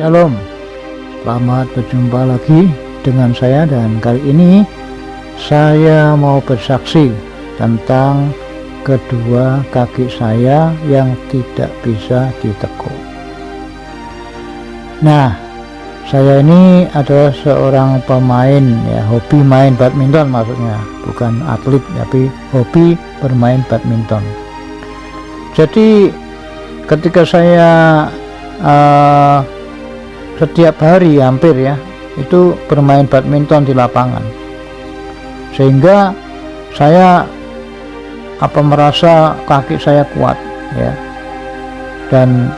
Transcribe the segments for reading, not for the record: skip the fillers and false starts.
Shalom, selamat berjumpa lagi dengan saya, dan kali ini saya mau bersaksi tentang kedua kaki saya yang tidak bisa ditekuk. Nah, saya ini adalah seorang pemain, ya, hobi main badminton maksudnya, bukan atlet tapi hobi bermain badminton. Jadi ketika saya setiap hari hampir ya itu bermain badminton di lapangan, sehingga saya merasa kaki saya kuat ya. Dan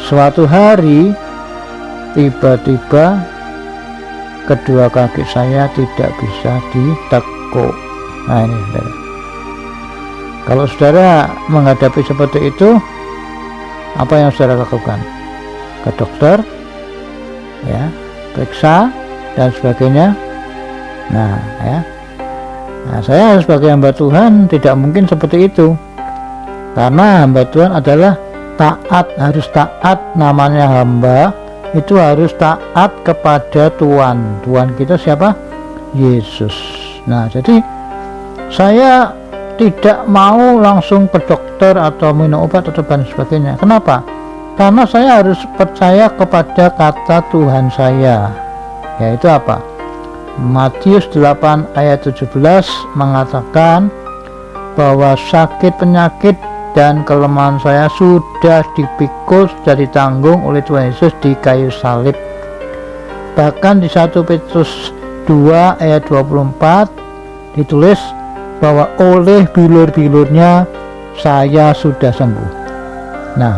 suatu hari tiba-tiba kedua kaki saya tidak bisa ditekuk. Nah ini saudara, kalau saudara menghadapi seperti itu, apa yang saudara lakukan? Ke dokter ya, periksa dan sebagainya. Nah saya sebagai hamba Tuhan tidak mungkin seperti itu, karena hamba Tuhan adalah taat, harus taat. Namanya hamba itu harus taat kepada Tuhan. Tuhan kita siapa? Yesus. Nah, jadi saya tidak mau langsung ke dokter atau minum obat atau dan sebagainya. Kenapa? Karena saya harus percaya kepada kata Tuhan saya, yaitu apa? Matius 8 ayat 17 mengatakan bahwa sakit, penyakit, dan kelemahan saya sudah dipikul, sudah ditanggung oleh Tuhan Yesus di kayu salib. Bahkan di 1 Petrus 2 ayat 24 ditulis bahwa oleh bilur-bilurnya saya sudah sembuh. Nah,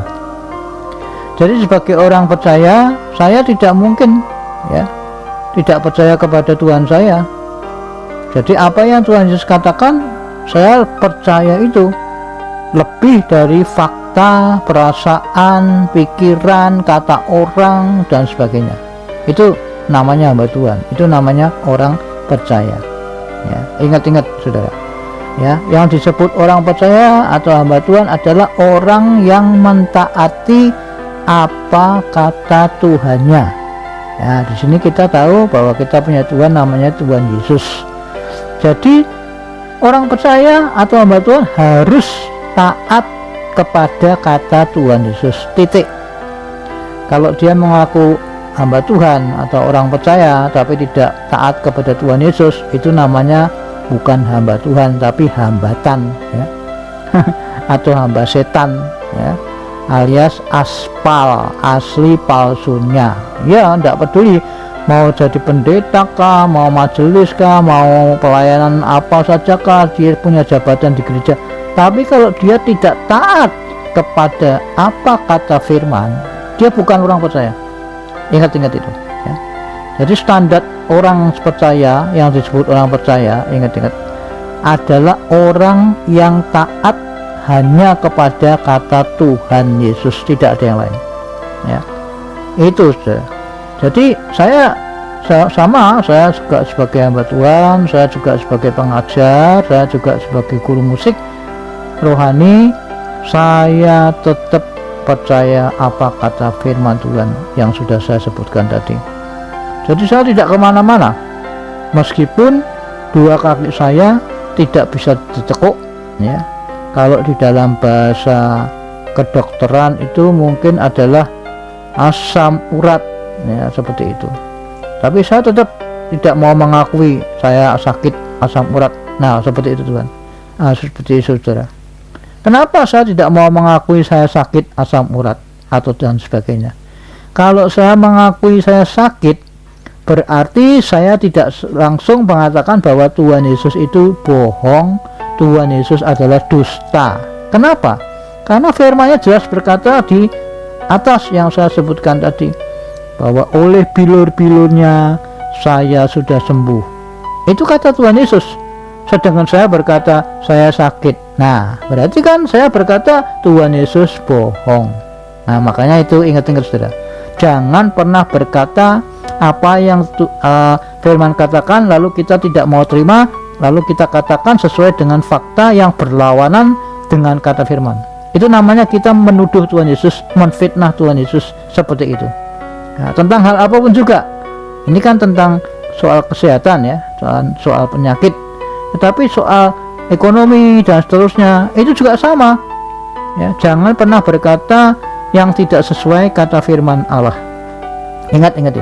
jadi sebagai orang percaya, saya tidak mungkin ya tidak percaya kepada Tuhan saya. Jadi apa yang Tuhan Yesus katakan, saya percaya itu lebih dari fakta, perasaan, pikiran, kata orang dan sebagainya. Itu namanya hamba Tuhan, itu namanya orang percaya ya. Ingat-ingat saudara ya, yang disebut orang percaya atau hamba Tuhan adalah orang yang mentaati apa kata Tuhannya. Ya, di sini kita tahu bahwa kita punya Tuhan, namanya Tuhan Yesus. Jadi orang percaya atau hamba Tuhan harus taat kepada kata Tuhan Yesus, titik. Kalau dia mengaku hamba Tuhan atau orang percaya tapi tidak taat kepada Tuhan Yesus, itu namanya bukan hamba Tuhan tapi hambatan ya. Atau hamba setan ya, alias aspal, asli palsunya ya. Tidak peduli mau jadi pendeta kah, mau majelis kah, mau pelayanan apa saja kah, dia punya jabatan di gereja, tapi kalau dia tidak taat kepada apa kata firman, dia bukan orang percaya. Ingat-ingat itu ya. Jadi standar orang percaya, yang disebut orang percaya, ingat-ingat, adalah orang yang taat hanya kepada kata Tuhan Yesus, tidak ada yang lain ya. Itu sudah. Jadi saya juga sebagai hamba Tuhan, saya juga sebagai pengajar, saya juga sebagai guru musik rohani, saya tetap percaya apa kata firman Tuhan yang sudah saya sebutkan tadi. Jadi saya tidak kemana-mana, meskipun dua kaki saya tidak bisa ditekuk ya. Kalau di dalam bahasa kedokteran itu mungkin adalah asam urat ya, seperti itu. Tapi saya tetap tidak mau mengakui saya sakit asam urat. Nah, seperti itu Tuhan. Seperti itu saudara. Kenapa saya tidak mau mengakui saya sakit asam urat atau dan sebagainya? Kalau saya mengakui saya sakit, berarti saya tidak langsung mengatakan bahwa Tuhan Yesus itu bohong, Tuhan Yesus adalah dusta. Kenapa? Karena firman-Nya jelas berkata di atas yang saya sebutkan tadi, bahwa oleh bilur-bilurnya saya sudah sembuh. Itu kata Tuhan Yesus. Sedangkan saya berkata saya sakit. Nah, berarti kan saya berkata Tuhan Yesus bohong. Nah, makanya itu ingat-ingat saudara. Jangan pernah berkata apa yang firman katakan lalu kita tidak mau terima, lalu kita katakan sesuai dengan fakta yang berlawanan dengan kata firman. Itu namanya kita menuduh Tuhan Yesus, menfitnah Tuhan Yesus, seperti itu. Nah, tentang hal apapun juga. Ini kan tentang soal kesehatan ya, soal penyakit. Tetapi soal ekonomi dan seterusnya itu juga sama. Ya, jangan pernah berkata yang tidak sesuai kata firman Allah. Ingat itu.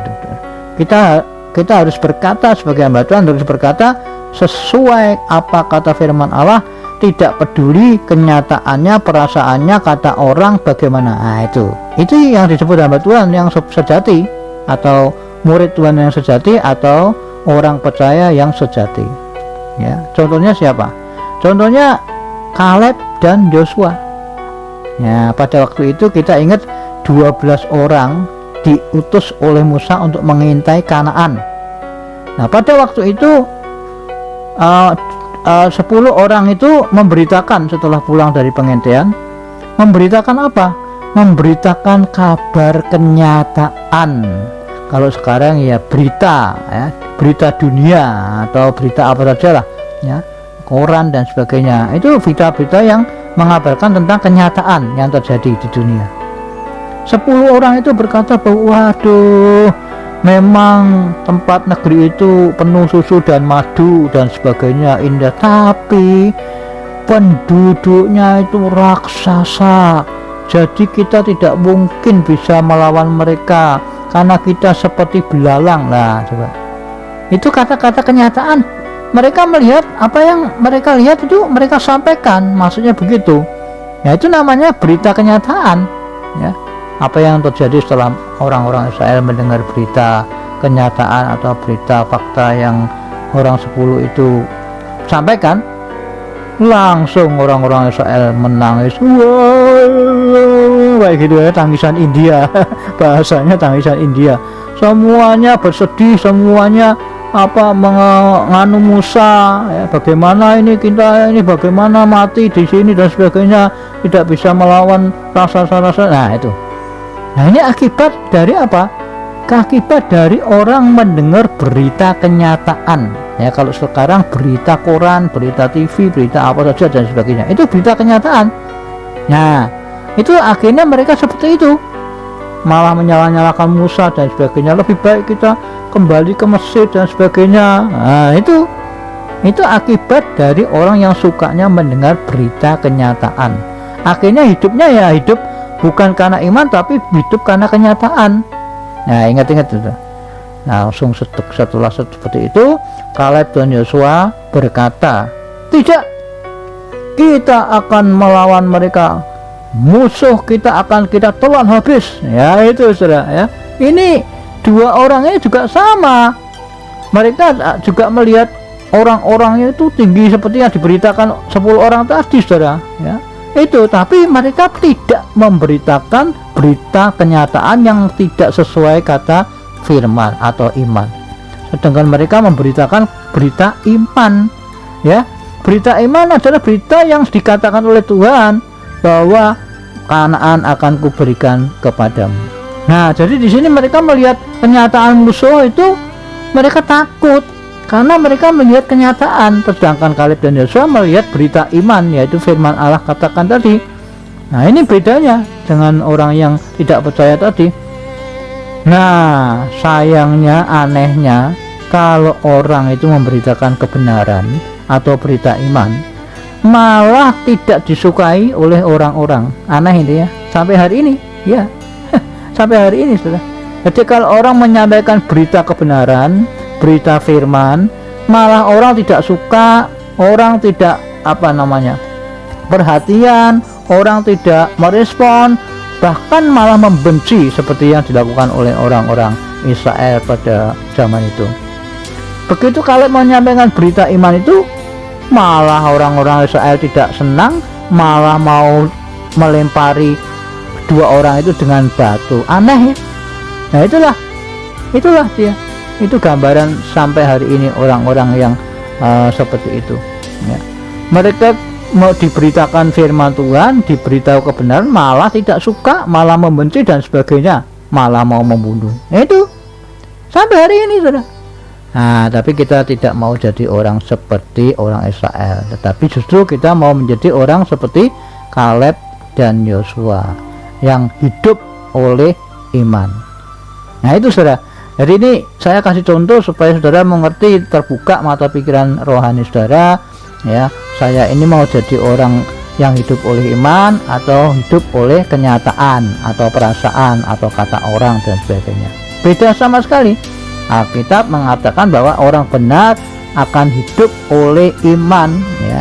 Kita harus berkata sebagai hamba Tuhan, harus berkata sesuai apa kata firman Allah, tidak peduli kenyataannya, perasaannya, kata orang bagaimana. Nah, itu yang disebut hamba Tuhan yang sejati, atau murid Tuhan yang sejati, atau orang percaya yang sejati. Ya, contohnya siapa? Contohnya Kaleb dan Yosua. Ya, pada waktu itu kita ingat 12 orang diutus oleh Musa untuk mengintai Kanaan. Nah, pada waktu itu 10 orang itu memberitakan setelah pulang dari pengintaian, memberitakan apa? Memberitakan kabar kenyataan. Kalau sekarang ya berita, ya, berita dunia atau berita apa saja lah, ya, koran dan sebagainya. Itu berita-berita yang mengabarkan tentang kenyataan yang terjadi di dunia. 10 orang itu berkata bahwa waduh, memang tempat negeri itu penuh susu dan madu dan sebagainya, indah, tapi penduduknya itu raksasa. Jadi kita tidak mungkin bisa melawan mereka karena kita seperti belalang. Nah, coba. Itu kata-kata kenyataan. Mereka melihat apa yang mereka lihat itu mereka sampaikan, maksudnya begitu. Ya, itu namanya berita kenyataan. Ya. Apa yang terjadi setelah orang-orang Israel mendengar berita kenyataan atau berita fakta yang orang 10 itu sampaikan, langsung orang-orang Israel menangis. Wah, kayak gitu ya, tangisan India. Bahasanya tangisan India. Semuanya bersedih, semuanya menganu Musa, ya, bagaimana ini kita ini bagaimana mati di sini dan sebagainya, tidak bisa melawan rasa-rasa. Nah, itu. Nah, ini akibat dari apa? Akibat dari orang mendengar berita kenyataan. Ya, kalau sekarang berita koran, berita TV, berita apa saja dan sebagainya, itu berita kenyataan. Nah, itu akhirnya mereka seperti itu, malah menyala-nyalakan Musa dan sebagainya. Lebih baik kita kembali ke Mesir dan sebagainya. Nah, itu akibat dari orang yang sukanya mendengar berita kenyataan. Akhirnya hidupnya ya hidup bukan karena iman, tapi hidup karena kenyataan. Nah, ingat-ingat itu. Nah, langsung setelah seperti itu, Kaleb dan Yosua berkata, tidak, kita akan melawan mereka, musuh kita akan kita telan habis. Ya, itu saudara, ya. Ini dua orang ini juga sama. Mereka juga melihat orang-orangnya itu tinggi seperti yang diberitakan 10 orang tadi, saudara, ya. Itu, tapi mereka tidak memberitakan berita kenyataan yang tidak sesuai kata firman atau iman. Sedangkan mereka memberitakan berita iman, ya. Berita iman adalah berita yang dikatakan oleh Tuhan bahwa Kanaan akan kuberikan kepadamu. Nah, jadi di sini mereka melihat kenyataan musuh itu, mereka takut karena mereka melihat kenyataan. Sedangkan Kaleb dan Yosua melihat berita iman, yaitu firman Allah katakan tadi. Nah, ini bedanya dengan orang yang tidak percaya tadi. Nah, sayangnya, anehnya, kalau orang itu memberitakan kebenaran atau berita iman, malah tidak disukai oleh orang-orang. Aneh ini ya, sampai hari ini, ya. Sampai hari ini, sudah. Jadi kalau orang menyampaikan berita kebenaran, berita firman, malah orang tidak suka, orang tidak perhatian, orang tidak merespon, bahkan malah membenci seperti yang dilakukan oleh orang-orang Israel pada zaman itu. Begitu Kaleb menyampaikan berita iman itu, malah orang-orang Israel tidak senang, malah mau melempari dua orang itu dengan batu. Aneh ya. Nah, itulah dia. Itu gambaran sampai hari ini orang-orang yang seperti itu, ya. Mereka mau diberitakan firman Tuhan, diberitahu kebenaran, malah tidak suka, malah membenci dan sebagainya, malah mau membunuh. Itu sampai hari ini, saudara. Nah, tapi kita tidak mau jadi orang seperti orang Israel, tetapi justru kita mau menjadi orang seperti Kaleb dan Yosua yang hidup oleh iman. Nah itu saudara. Jadi ini saya kasih contoh supaya saudara mengerti, terbuka mata pikiran rohani saudara ya. Saya ini mau jadi orang yang hidup oleh iman atau hidup oleh kenyataan atau perasaan atau kata orang dan sebagainya. Beda sama sekali. Alkitab mengatakan bahwa orang benar akan hidup oleh iman ya.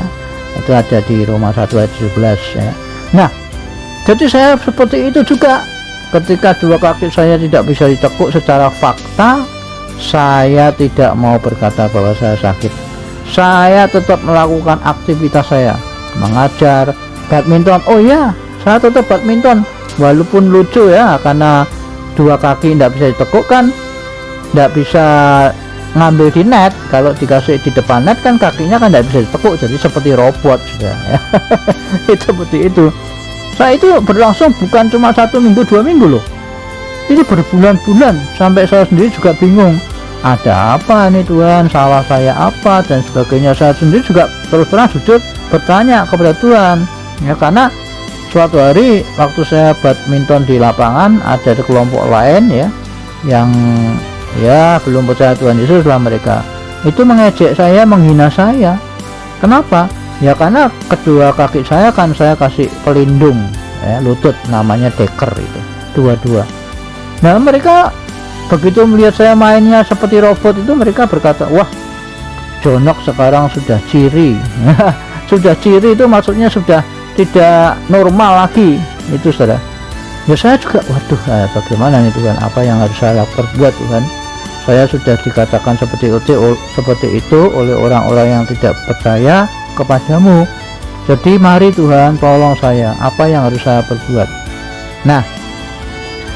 Itu ada di Roma 1 ayat 17 ya. Nah, jadi saya seperti itu juga. Ketika dua kaki saya tidak bisa ditekuk secara fakta, saya tidak mau berkata bahwa saya sakit. Saya tetap melakukan aktivitas saya, mengajar badminton. Oh ya, saya tetap badminton walaupun lucu ya, karena dua kaki tidak bisa ditekuk kan, tidak bisa ngambil di net. Kalau dikasih di depan net kan kakinya kan tidak bisa ditekuk, jadi seperti robot sudah ya. Itu seperti itu. Saya itu berlangsung bukan cuma 1 minggu 2 minggu loh, ini berbulan-bulan, sampai saya sendiri juga bingung, ada apa nih Tuhan, salah saya apa dan sebagainya. Saya sendiri juga terus terang jujur bertanya kepada Tuhan ya, karena suatu hari waktu saya badminton di lapangan, ada kelompok lain ya yang ya belum percaya Tuhan Yesus lah, mereka itu mengejek saya, menghina saya. Kenapa? Ya karena kedua kaki saya kan saya kasih pelindung ya, lutut, namanya deker itu, dua-dua. Nah mereka begitu melihat saya mainnya seperti robot itu, mereka berkata, wah Jonok sekarang sudah ciri. Sudah ciri itu maksudnya sudah tidak normal lagi itu saudara. Ya saya juga, waduh bagaimana nih Tuhan, apa yang harus saya perbuat Tuhan? Saya sudah dikatakan seperti itu oleh orang-orang yang tidak percaya kepadamu. Jadi mari Tuhan tolong saya, apa yang harus saya perbuat? Nah,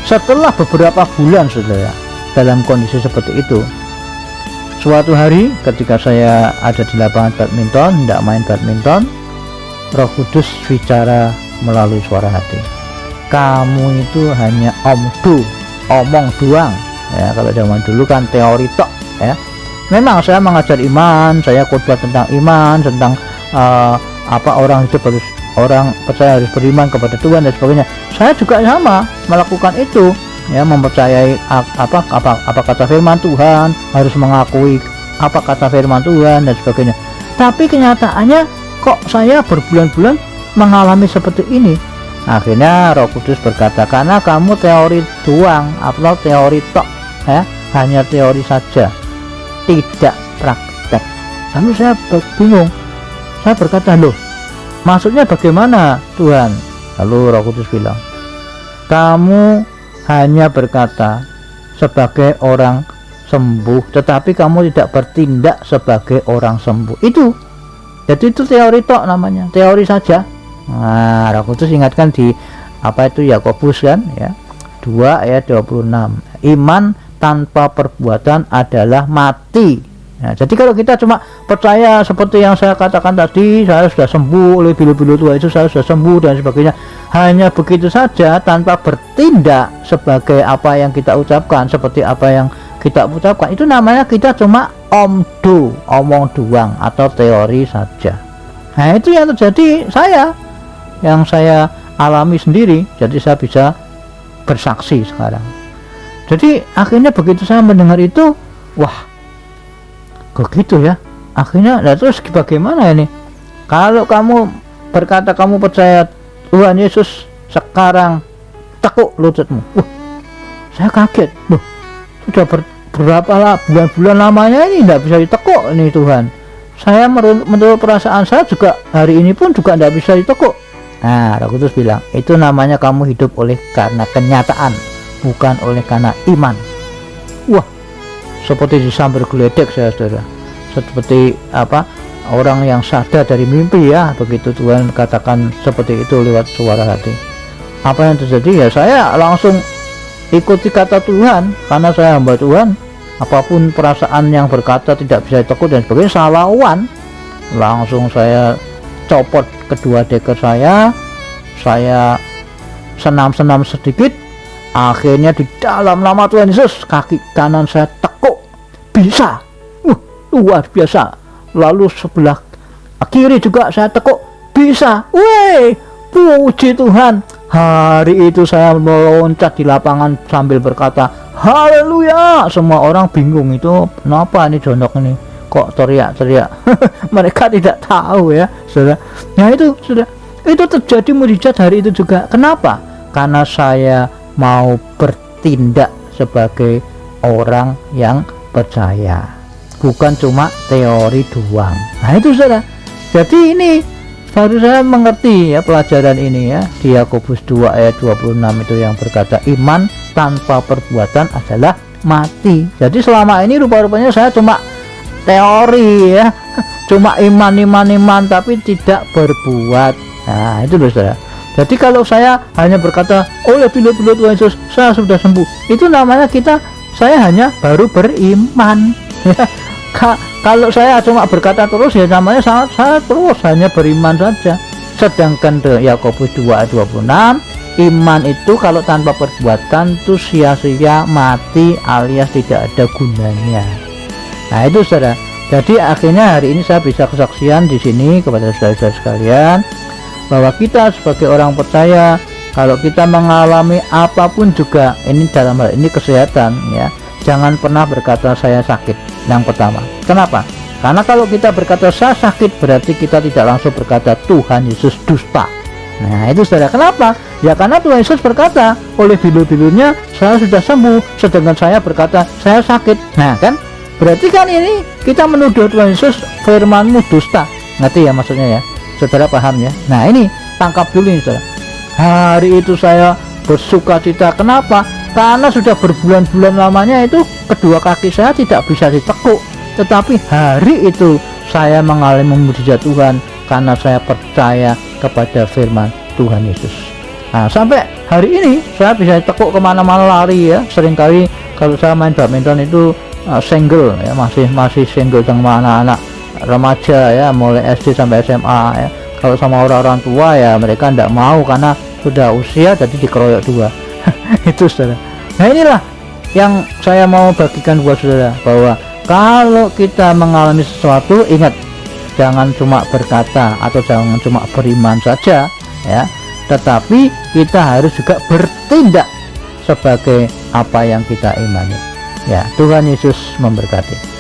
setelah beberapa bulan saudara dalam kondisi seperti itu, suatu hari ketika saya ada di lapangan badminton, tidak main badminton, Roh Kudus bicara melalui suara hati. Kamu itu hanya omong doang ya. Kalau zaman dulu kan teori tok ya. Memang saya mengajar iman, saya khotbah tentang iman, tentang orang hidup harus, orang percaya harus beriman kepada Tuhan dan sebagainya. Saya juga sama melakukan itu ya, mempercayai apa kata firman Tuhan, harus mengakui apa kata firman Tuhan dan sebagainya. Tapi kenyataannya kok saya berbulan-bulan mengalami seperti ini. Akhirnya Roh Kudus berkata, karena kamu teori doang atau teori tok ya, hanya teori saja, tidak praktek. Lalu saya bingung. Saya berkata, loh maksudnya bagaimana Tuhan? Lalu Roh Kudus bilang, kamu hanya berkata sebagai orang sembuh, tetapi kamu tidak bertindak sebagai orang sembuh. Itu jadi itu teori tok namanya, teori saja. Nah Roh Kudus ingatkan di Yakobus kan ya, 2 ayat 26, iman tanpa perbuatan adalah mati. Nah, jadi kalau kita cuma percaya seperti yang saya katakan tadi, saya sudah sembuh oleh bilu-bilu tua itu, saya sudah sembuh dan sebagainya, hanya begitu saja tanpa bertindak sebagai apa yang kita ucapkan, seperti apa yang kita ucapkan, itu namanya kita cuma omong doang atau teori saja. Nah itu yang terjadi yang saya alami sendiri, jadi saya bisa bersaksi sekarang. Jadi akhirnya begitu saya mendengar itu, wah kok gitu ya. Akhirnya terus bagaimana ini? Kalau kamu berkata kamu percaya Tuhan Yesus, sekarang tekuk lututmu. Saya kaget. Sudah berapa bulan-bulan lamanya ini tidak bisa ditekuk ini Tuhan. Saya menurut perasaan saya juga hari ini pun juga tidak bisa ditekuk. Nah Roh Kudus bilang, itu namanya kamu hidup oleh karena kenyataan, bukan oleh karena iman. Wah, seperti disambar geledek saya saudara, seperti orang yang sadar dari mimpi ya, begitu Tuhan katakan seperti itu lewat suara hati. Apa yang terjadi ya, saya langsung ikuti kata Tuhan, karena saya hamba Tuhan. Apapun perasaan yang berkata tidak bisa ditekuk dan sebagainya, saya lawan. Langsung saya copot kedua deker saya senam-senam sedikit. Akhirnya di dalam nama Tuhan Yesus, kaki kanan saya tekuk, bisa, luar biasa. Lalu sebelah kiri juga saya tekuk, bisa. Puji Tuhan. Hari itu saya meloncat di lapangan sambil berkata, haleluya, semua orang bingung, itu kenapa ini jondok ini kok teriak-teriak. Mereka tidak tahu ya saudara. Nah itu sudah, itu terjadi mujizat hari itu juga. Kenapa? Karena saya mau bertindak sebagai orang yang percaya, bukan cuma teori doang. Nah itu saudara. Jadi ini baru saya mengerti ya pelajaran ini ya, di Yakobus 2 ayat 26 itu yang berkata iman tanpa perbuatan adalah mati. Jadi selama ini rupa-rupanya saya cuma teori ya, cuma iman tapi tidak berbuat. Nah itu loh saudara. Jadi kalau saya hanya berkata oleh pilih-pilih Tuhan Yesus saya sudah sembuh, itu namanya saya hanya baru beriman ya. Kalau saya cuma berkata terus ya namanya saya terus hanya beriman saja. Sedangkan Yakobus 2 ayat 26, iman itu kalau tanpa perbuatan itu sia-sia, mati, alias tidak ada gunanya. Nah itu saudara. Jadi akhirnya hari ini saya bisa kesaksian di sini kepada saudara-saudara sekalian bahwa kita sebagai orang percaya, kalau kita mengalami apapun juga, ini dalam hal ini kesehatan ya, jangan pernah berkata saya sakit. Yang pertama, kenapa? Karena kalau kita berkata saya sakit, berarti kita tidak langsung berkata Tuhan Yesus dusta. Nah itu saudara, kenapa? Ya karena Tuhan Yesus berkata oleh bilu-bilunya saya sudah sembuh, sedangkan saya berkata saya sakit. Nah kan, berarti kan ini kita menuduh Tuhan Yesus firman-Mu dusta. Ngerti ya maksudnya ya? Saudara paham ya? Nah ini tangkap dulu ini saudara. Hari itu saya bersuka cita. Kenapa? Karena sudah berbulan-bulan lamanya itu kedua kaki saya tidak bisa ditekuk, tetapi hari itu saya mengalami mujizat Tuhan karena saya percaya kepada firman Tuhan Yesus. Nah sampai hari ini saya bisa ditekuk kemana-mana lari ya. Seringkali kalau saya main badminton itu single ya, masih single dengan anak-anak remaja ya, mulai SD sampai SMA ya. Kalau sama orang-orang tua ya mereka tidak mau karena sudah usia, jadi dikeroyok dua. Itu saudara. Nah inilah yang saya mau bagikan buat saudara, bahwa kalau kita mengalami sesuatu, ingat, jangan cuma berkata atau jangan cuma beriman saja ya, tetapi kita harus juga bertindak sebagai apa yang kita imani ya. Tuhan Yesus memberkati.